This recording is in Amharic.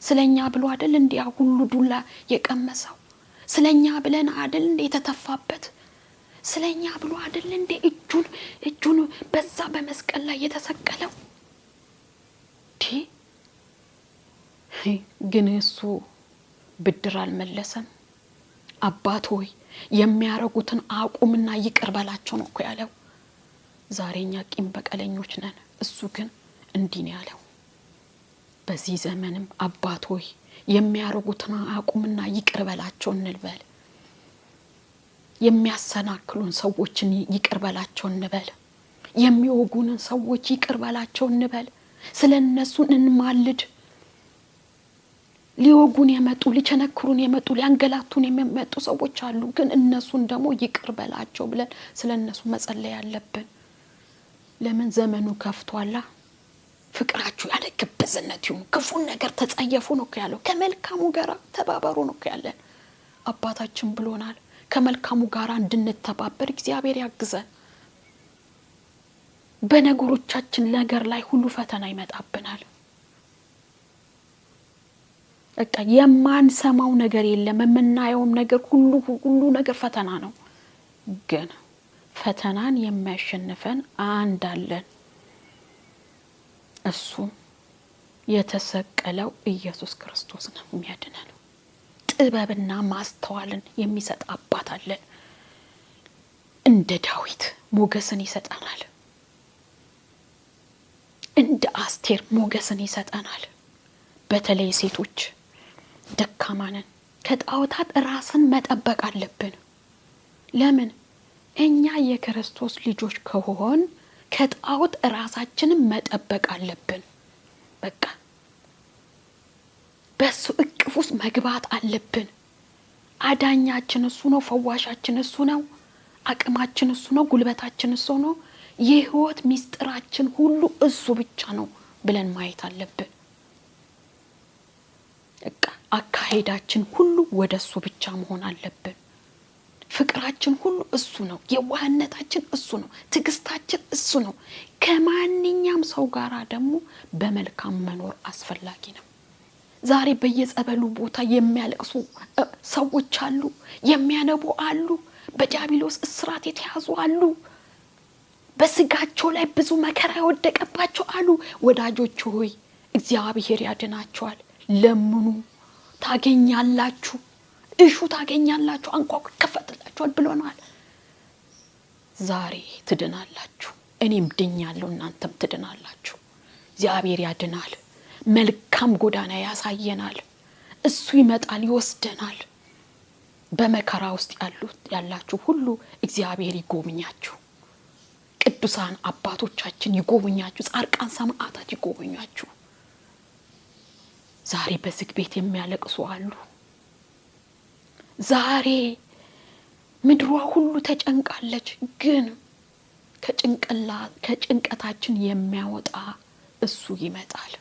ስለኛ ብሎ አይደል እንዴ ሁሉ ዱላ የቀመሰው? ስለኛ ብለን አይደል እንዴ የተተፋበት? ስለኛ ብሎ አይደል እንዴ እጁን በዛ በመስቀል ላይ የተሰቀለው? ግን እሱ ብድር አልመለሰም። አባት ሆይ የሚያረጉትን አቁምና ይቅር በላቸው ነው እኮ ያለው። ዛሬኛ ቂም በቀለኞች ነን። እሱ ግን እንዲህ ነው ያለው። በዚህ ዘመንም አባት ሆይ የሚያረጉትን አቁምና ይቅር በላቸው እንበል። የሚያሰናክሉን ሰዎችን ይቅር በላቸው እንበል። የሚወጉንን ሰዎች ይቅር በላቸው እንበል። ስለነሱ እንማልድ። ሊወጉን የመጡ ሊቸነክሩን የመጡ ሊያንገላቱን የመጡ ሰዎች አሉ። ግን እነሱን ደግሞ ይቅር በላቸው ብለን ስለነሱ መጸለይ አለብን። ለምን ዘመኑ ከፍቷላ። ፍቅራችሁ ያለ ግብዝነት ይሁን። ክፉን ነገር ተጸየፉ ነው ያለው። ከመልካሙ ጋር ተባበሩ ነው ያለን። አባታችን ብሎናል። ከመልካሙ ጋር እንድንተባበር እግዚአብሔር ያግዘን። በነገሮቻችን ነገር ላይ ሁሉ ፈተና ይመጣብናል። በቃ የማንሰማው ነገር የለም። የምናየው ነገር ሁሉ ነገር ፈተና ነው። ግን ፈተናን የሚያሸንፈን አንድ አለን። እሱ የተሰቀለው ኢየሱስ ክርስቶስ ነው የሚያድነን። ጥበብና ማስተዋልን የሚሰጥ አባት አለን። እንደ ዳዊት ሞገስን ይሰጠናል። እንደ አስቴር ሞገስን ይሰጠናል። በተለይ ሴቶች ደካማንን ከጣዖታት ራስን መጠበቅ አለብን። ለምን? እኛ የክርስቶስ ልጆች ከሆን ከጣዖት ራሳችንን መጠበቅ አለብን። በቃ በሱ እቅፍ ውስጥ መግባት አለብን። አዳኛችን እሱ ነው። ፈዋሻችን እሱ ነው። አቅማችን እሱ ነው። ጉልበታችን እሱ ነው። የህይወት ሚስጥራችን ሁሉ እሱ ብቻ ነው ብለን ማየት አለብን። አካሄዳችን ሁሉ ወደሱ ብቻ መሆን አለብን። ፍቅራችን ሁሉ እሱ ነው። የዋህነታችን እሱ ነው። ትዕግስታችን እሱ ነው። ከማንኛውም ሰው ጋር ደግሞ በመልካም መኖር አስፈላጊ ነው። ዛሬ በየጸበሉ ቦታ የሚያለቅሱ ሰዎች አሉ። የሚያነቡ አሉ። በዲያብሎስ እስራት የተያዙ አሉ። በስጋቸው ላይ ብዙ መከራ የወደቀባቸው አሉ። ወዳጆች ሆይ እግዚአብሔር ያድናቸዋል። ለምኑ ታገኛላችሁ፣ እሹ ታገኛላችሁ፣ አንኳኩ ይከፈትላችኋል ብሎናል። ዛሬ ትድናላችሁ። እኔም ድኛለሁ፣ እናንተም ትድናላችሁ። እግዚአብሔር ያድናል። መልካም ጎዳና ያሳየናል። እሱ ይመጣል፣ ይወስደናል። በመከራ ውስጥ ያላችሁ ሁሉ እግዚአብሔር ይጎብኛችሁ። ቅዱሳን አባቶቻችን ይጎብኛችሁ። ጻድቃን ሰማዕታት ይጎብኛችሁ። ዛሬ በዝግ ቤት የሚያለቅሱ አሉ። ዛሬ ምድሯ ሁሉ ተጨንቃለች። ግን ከጭንቀታችን የሚያወጣ እሱ ይመጣል።